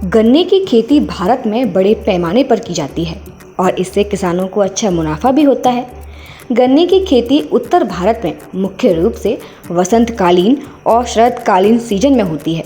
गन्ने की खेती भारत में बड़े पैमाने पर की जाती है और इससे किसानों को अच्छा मुनाफा भी होता है। गन्ने की खेती उत्तर भारत में मुख्य रूप से वसंतकालीन और शरदकालीन सीजन में होती है।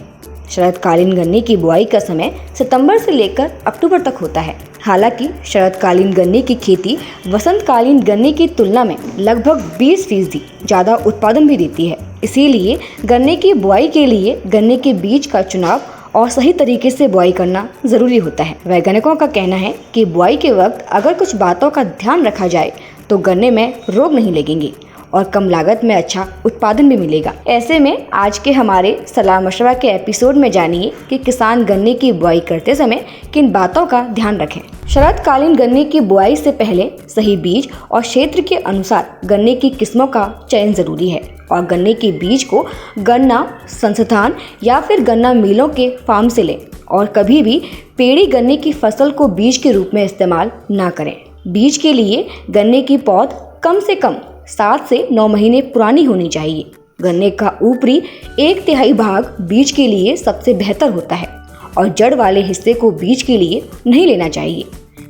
शरदकालीन गन्ने की बुआई का समय सितंबर से लेकर अक्टूबर तक होता है। हालांकि शरदकालीन गन्ने की खेती वसंतकालीन गन्ने की तुलना में लगभग 20% ज़्यादा उत्पादन भी देती है। इसीलिए गन्ने की बुआई के लिए गन्ने के बीज का चुनाव और सही तरीके से बुआई करना जरूरी होता है। वैज्ञानिकों का कहना है कि बुआई के वक्त अगर कुछ बातों का ध्यान रखा जाए तो गन्ने में रोग नहीं लगेंगे और कम लागत में अच्छा उत्पादन भी मिलेगा। ऐसे में आज के हमारे सलाह मशवरा के एपिसोड में जानिए कि किसान गन्ने की बुआई करते समय किन बातों का ध्यान रखें। शरदकालीन गन्ने की बुआई से पहले सही बीज और क्षेत्र के अनुसार गन्ने की किस्मों का चयन जरूरी है और गन्ने के बीज को गन्ना संस्थान या फिर गन्ना मिलों के फार्म से लें और कभी भी पेड़ी गन्ने की फसल को बीज के रूप में इस्तेमाल ना करें। बीज के लिए गन्ने की पौध कम से कम 7 से 9 महीने पुरानी होनी चाहिए। गन्ने का ऊपरी 1/3 भाग बीज के लिए सबसे बेहतर होता है और जड़ वाले हिस्से को बीज के लिए नहीं लेना चाहिए।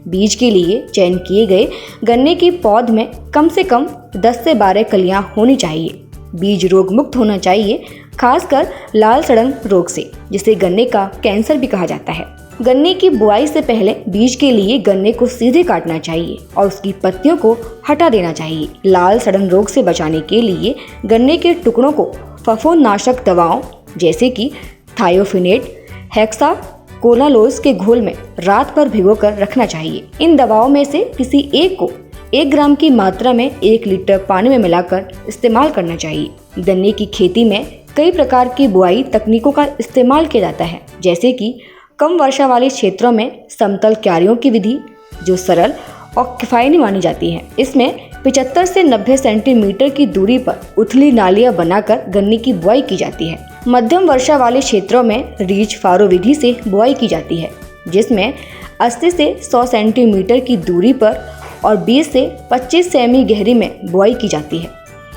बीज के लिए चयन किए गए गन्ने की पौध में कम से कम 10 से 12 कलियां होनी चाहिए। बीज रोग मुक्त होना चाहिए, खासकर लाल सड़न रोग से, जिसे गन्ने का कैंसर भी कहा जाता है। गन्ने की बुआई से पहले बीज के लिए गन्ने को सीधे काटना चाहिए और उसकी पत्तियों को हटा देना चाहिए। लाल सड़न रोग से बचाने के लिए गन्ने के टुकड़ों को फफूंदनाशक दवाओं जैसे कि थायोफिनेट, हेक्साकोनालोज के घोल में रात भर भिगोकर रखना चाहिए। इन दवाओं में से किसी एक को 1 ग्राम की मात्रा में 1 लीटर पानी में मिलाकर इस्तेमाल करना चाहिए। गन्ने की खेती में कई प्रकार की बुआई तकनीकों का इस्तेमाल किया जाता है, जैसे कि कम वर्षा वाले क्षेत्रों में समतल क्यारियों की विधि, जो सरल और किफायती मानी जाती है। इसमें 75 से 90 सेंटीमीटर की दूरी पर उथली नालियां बनाकर गन्ने की बुआई की जाती है। मध्यम वर्षा वाले क्षेत्रों में रीच फारो विधि से बुआई की जाती है, जिसमें 80 से 100 सेंटीमीटर की दूरी पर और 20 से 25 सेमी गहरी में बुआई की जाती है।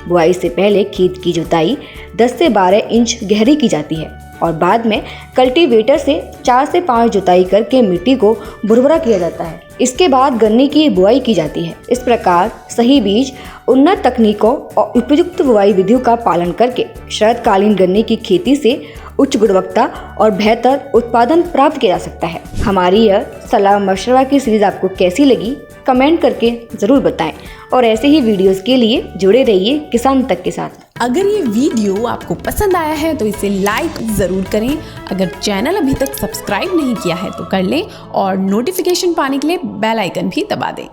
बुआई से पहले खेत की जुताई 10 से 12 इंच गहरी की जाती है और बाद में कल्टीवेटर से 4 से 5 जुताई करके मिट्टी को भुरभुरा किया जाता है। इसके बाद गन्ने की बुआई की जाती है। इस प्रकार सही बीज, उन्नत तकनीकों और उपयुक्त बुआई विधियों का पालन करके शरदकालीन गन्ने की खेती से उच्च गुणवत्ता और बेहतर उत्पादन प्राप्त किया जा सकता है। हमारी यह सलाह मशवरा की सीरीज आपको कैसी लगी, कमेंट करके जरूर बताएं और ऐसे ही वीडियोस के लिए जुड़े रहिए किसान तक के साथ। अगर ये वीडियो आपको पसंद आया है तो इसे लाइक ज़रूर करें। अगर चैनल अभी तक सब्सक्राइब नहीं किया है तो कर लें और नोटिफिकेशन पाने के लिए बेल आइकन भी दबा दें।